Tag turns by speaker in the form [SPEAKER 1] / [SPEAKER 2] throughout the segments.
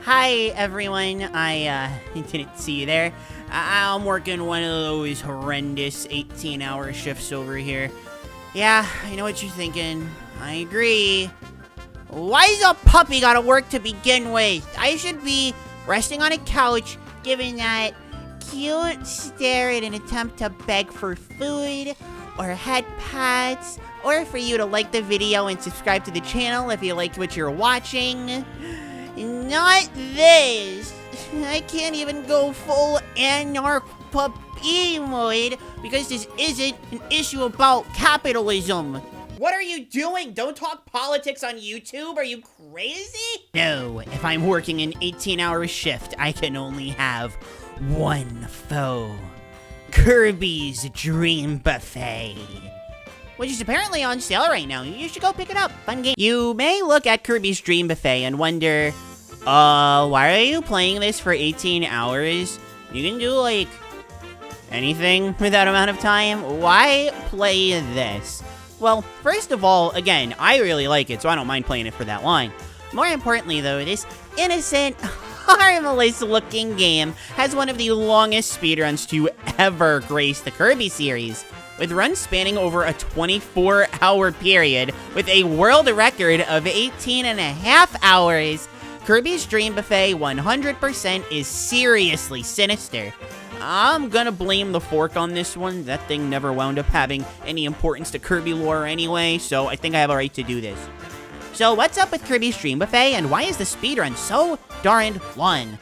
[SPEAKER 1] Hi, everyone. I didn't see you there. I'm working one of those horrendous 18-hour shifts over here. Yeah, I know what you're thinking. I agree. Why's a puppy gotta work to begin with? I should be resting on a couch, giving that cute stare in an attempt to beg for food, or head pats, or for you to like the video and subscribe to the channel if you liked what you're watching. Not this. I can't even go full puppy mode because this isn't an issue about capitalism. What are you doing? Don't talk politics on YouTube. Are you crazy? No, if I'm working an 18-hour shift, I can only have one foe. Kirby's Dream Buffet, which is apparently on sale right now. You should go pick it up. Fun game. You may look at Kirby's Dream Buffet and wonder, why are you playing this for 18 hours? You can do, like, anything with that amount of time. Why play this? Well, first of all, again, I really like it, so I don't mind playing it for that long. More importantly, though, this innocent, harmless-looking game has one of the longest speedruns to ever grace the Kirby series, with runs spanning over a 24-hour period with a world record of 18.5 hours. Kirby's Dream Buffet 100% is seriously sinister. I'm gonna blame the fork on this one. That thing never wound up having any importance to Kirby lore anyway, so I think I have a right to do this. So what's up with Kirby's Dream Buffet, and why is the speedrun so darned fun?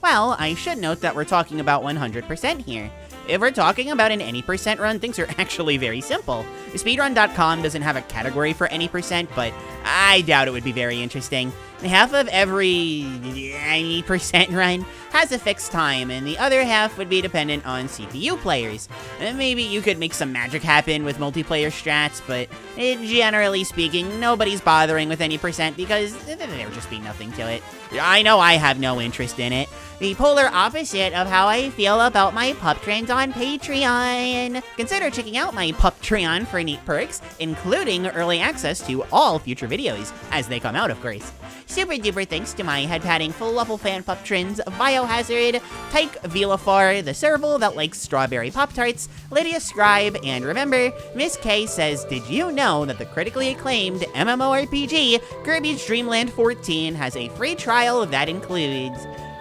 [SPEAKER 1] Well, I should note that we're talking about 100% here. If we're talking about an any percent run, things are actually very simple. Speedrun.com doesn't have a category for any percent, but I doubt it would be very interesting. Half of every 90% run has a fixed time, and the other half would be dependent on CPU players. Maybe you could make some magic happen with multiplayer strats, but generally speaking, nobody's bothering with any percent because there would just be nothing to it. I know I have no interest in it. The polar opposite of how I feel about my pup trends on Patreon. Consider checking out my Puptreon for neat perks, including early access to all future videos, as they come out, of course. Super duper thanks to my head-patting Fluffle fan pup trends, Biohazard, Tyke Vilafar, the serval that likes strawberry Pop-Tarts, Lydia Scribe, and remember, Miss K says, did you know that the critically acclaimed MMORPG Kirby's Dream Land 14 has a free trial that includes...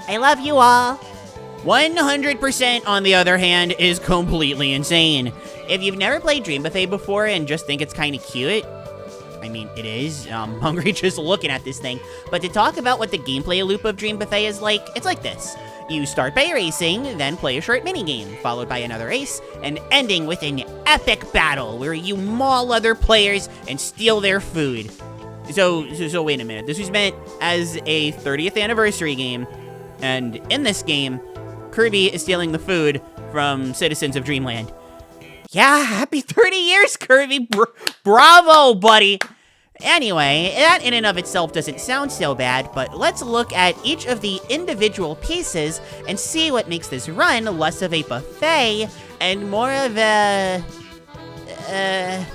[SPEAKER 1] I love you all. 100% on the other hand is completely insane. If you've never played Dream Buffet before and just think it's kind of cute, I mean, it is. I'm hungry just looking at this thing. But to talk about what the gameplay loop of Dream Buffet is like, it's like this. You start by racing, then play a short minigame, followed by another race, and ending with an epic battle where you maul other players and steal their food. So wait a minute. This was meant as a 30th anniversary game. And in this game, Kirby is stealing the food from citizens of Dreamland. Yeah, happy 30 years, Kirby. Bravo, buddy. Anyway, that in and of itself doesn't sound so bad, but let's look at each of the individual pieces and see what makes this run less of a buffet and more of a... I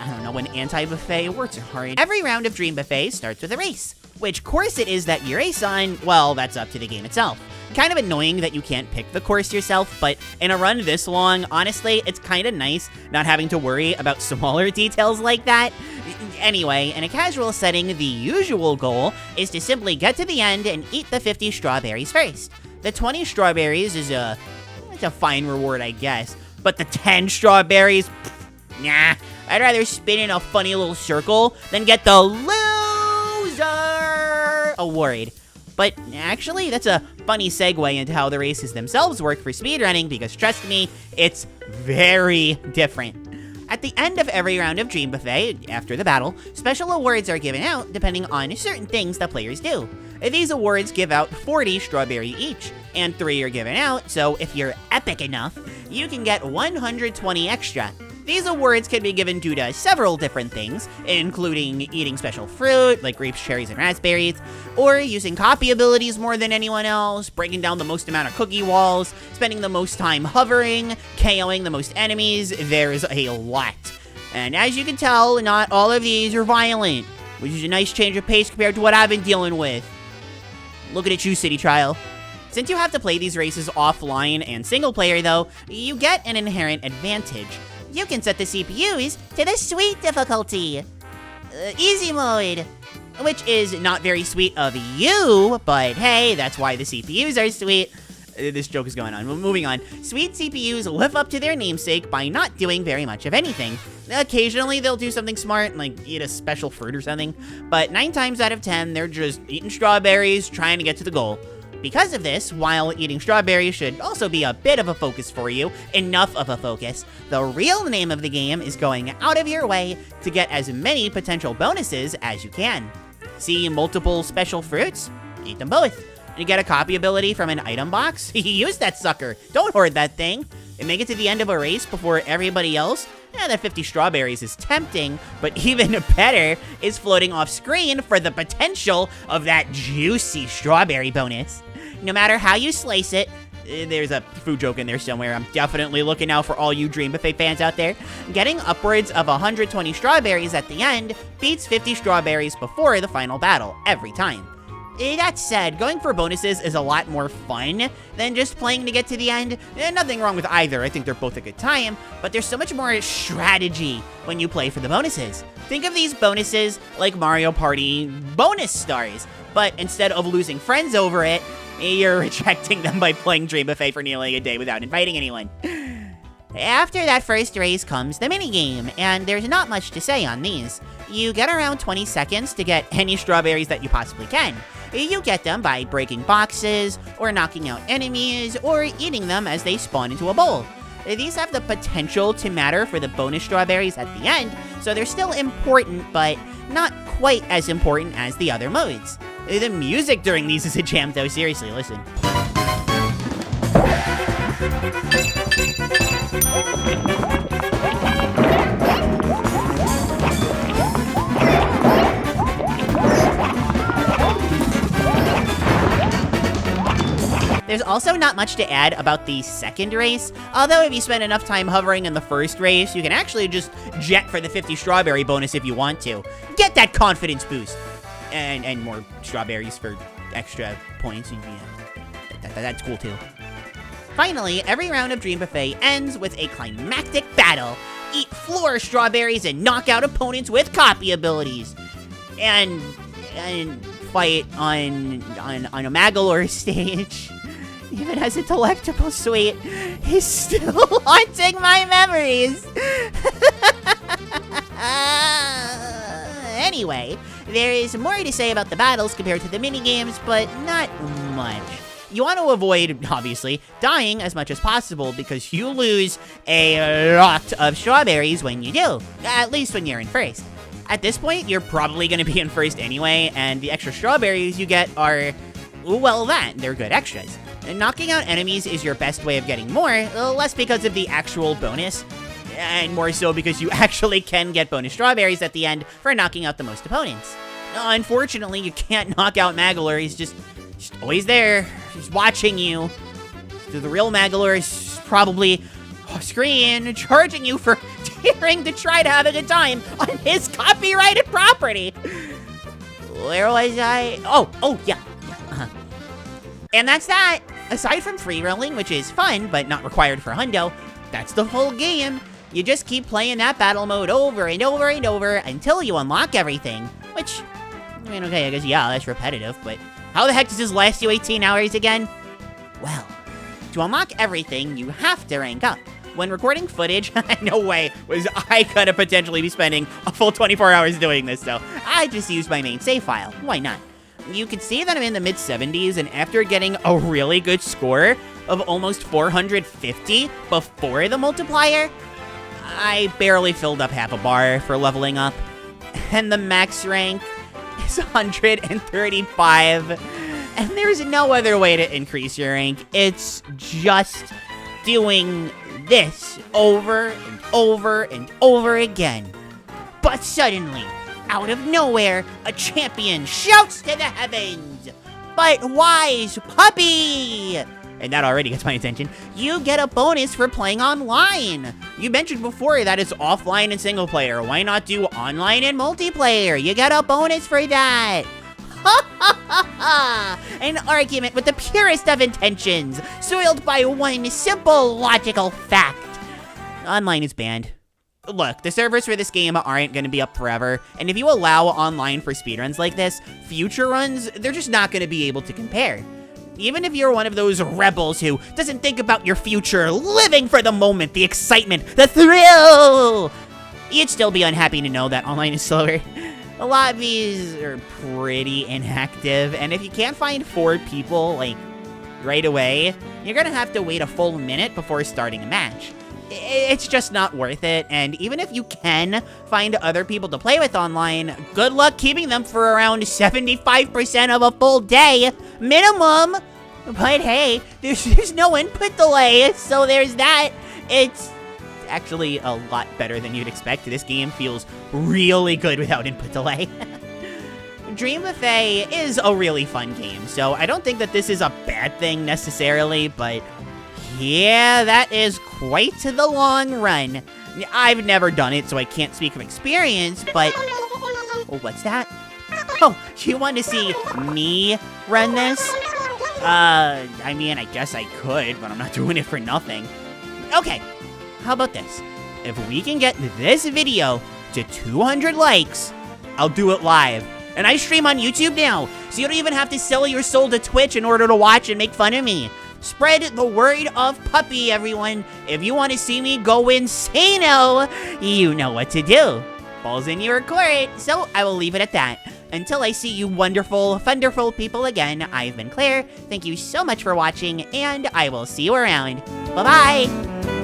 [SPEAKER 1] don't know, an anti-buffet. Words are hard. Every round of Dream Buffet starts with a race. Which course it is that you race on, well, that's up to the game itself. Kind of annoying that you can't pick the course yourself, but in a run this long, honestly, it's kind of nice not having to worry about smaller details like that. Anyway, in a casual setting, the usual goal is to simply get to the end and eat the 50 strawberries first. The 20 strawberries is it's a fine reward, I guess, but the 10 strawberries, nah. I'd rather spin in a funny little circle than get the loser award. But actually, that's a funny segue into how the races themselves work for speedrunning, because trust me, it's very different. At the end of every round of Dream Buffet, after the battle, special awards are given out depending on certain things that players do. These awards give out 40 strawberry each, and 3 are given out, so if you're epic enough, you can get 120 extra. These awards can be given due to several different things, including eating special fruit, like grapes, cherries, and raspberries, or using copy abilities more than anyone else, breaking down the most amount of cookie walls, spending the most time hovering, KOing the most enemies. There's a lot. And as you can tell, not all of these are violent, which is a nice change of pace compared to what I've been dealing with. Looking at you, City Trial. Since you have to play these races offline and single player though, you get an inherent advantage. You can set the CPUs to the sweet difficulty. Easy mode. Which is not very sweet of you, but hey, that's why the CPUs are sweet. This joke is going on. Moving on. Sweet CPUs live up to their namesake by not doing very much of anything. Occasionally, they'll do something smart, like eat a special fruit or something, but 9 times out of 10, they're just eating strawberries, trying to get to the goal. Because of this, while eating strawberries should also be a bit of a focus for you, enough of a focus, the real name of the game is going out of your way to get as many potential bonuses as you can. See multiple special fruits? Eat them both. You get a copy ability from an item box? Use that sucker. Don't hoard that thing. And make it to the end of a race before everybody else? Yeah, that 50 strawberries is tempting, but even better is floating off screen for the potential of that juicy strawberry bonus. No matter how you slice it, there's a food joke in there somewhere. I'm definitely looking out for all you Dream Buffet fans out there. Getting upwards of 120 strawberries at the end beats 50 strawberries before the final battle, every time. That said, going for bonuses is a lot more fun than just playing to get to the end. Nothing wrong with either, I think they're both a good time, but there's so much more strategy when you play for the bonuses. Think of these bonuses like Mario Party bonus stars, but instead of losing friends over it, you're rejecting them by playing Dream Buffet for nearly a day without inviting anyone. After that first race comes the minigame, and there's not much to say on these. You get around 20 seconds to get any strawberries that you possibly can. You get them by breaking boxes, or knocking out enemies, or eating them as they spawn into a bowl. These have the potential to matter for the bonus strawberries at the end, so they're still important, but not quite as important as the other modes. The music during these is a jam though, seriously, listen. There's also not much to add about the second race, although if you spend enough time hovering in the first race, you can actually just jet for the 50 strawberry bonus if you want to. Get that confidence boost! And more strawberries for extra points, and yeah, that's cool too. Finally, every round of Dream Buffet ends with a climactic battle. Eat floor strawberries and knock out opponents with copy abilities. And fight on a Magolor stage. Even as a delectable sweet, he's still haunting my memories. Anyway, there is more to say about the battles compared to the minigames, but not much. You want to avoid, obviously, dying as much as possible because you lose a lot of strawberries when you do, at least when you're in first. At this point, you're probably going to be in first anyway, and the extra strawberries you get are, well, they're good extras. And knocking out enemies is your best way of getting more, less because of the actual bonus, and more so because you actually can get bonus strawberries at the end for knocking out the most opponents. Unfortunately, you can't knock out Magolor. He's just always there. He's watching you. The real Magolor is probably off screen, charging you for daring to try to have a good time on his copyrighted property. Where was I? Oh, yeah. And that's that. Aside from free rolling, which is fun, but not required for hundo, that's the whole game. You just keep playing that battle mode over and over and over until you unlock everything. Which, I mean, okay, I guess, yeah, that's repetitive, but how the heck does this last you 18 hours again? Well, to unlock everything, you have to rank up. When recording footage, no way was I gonna potentially be spending a full 24 hours doing this, so I just used my main save file. Why not? You can see that I'm in the mid-70s, and after getting a really good score of almost 450 before the multiplier, I barely filled up half a bar for leveling up, and the max rank is 135, and there's no other way to increase your rank. It's just doing this over and over and over again. But suddenly, out of nowhere, a champion shouts to the heavens, "But wise puppy!" And that already gets my attention. You get a bonus for playing online. You mentioned before that it's offline and single player. Why not do online and multiplayer? You get a bonus for that. An argument with the purest of intentions, soiled by one simple logical fact. Online is banned. Look, the servers for this game aren't going to be up forever, and if you allow online for speedruns like this, future runs, they're just not going to be able to compare. Even if you're one of those rebels who doesn't think about your future, living for the moment, the excitement, the thrill, you'd still be unhappy to know that online is slower. A lot of these are pretty inactive, and if you can't find 4 people, like, right away, you're gonna have to wait a full minute before starting a match. It's just not worth it, and even if you can find other people to play with online, good luck keeping them for around 75% of a full day minimum. But hey, there's no input delay, so there's that. It's actually a lot better than you'd expect. This game feels really good without input delay. Dream Buffet is a really fun game, so I don't think that this is a bad thing necessarily, but yeah, that is quite the long run. I've never done it, so I can't speak of experience, but oh, what's that? Oh, you want to see me run this? I mean, I guess I could, but I'm not doing it for nothing. Okay, how about this? If we can get this video to 200 likes, I'll do it live. And I stream on YouTube now, so you don't even have to sell your soul to Twitch in order to watch and make fun of me. Spread the word of Puppy, everyone. If you want to see me go insane-o, you know what to do. Ball's in your court, so I will leave it at that. Until I see you wonderful, thunderful people again, I've been Klaire. Thank you so much for watching, and I will see you around. Bye-bye!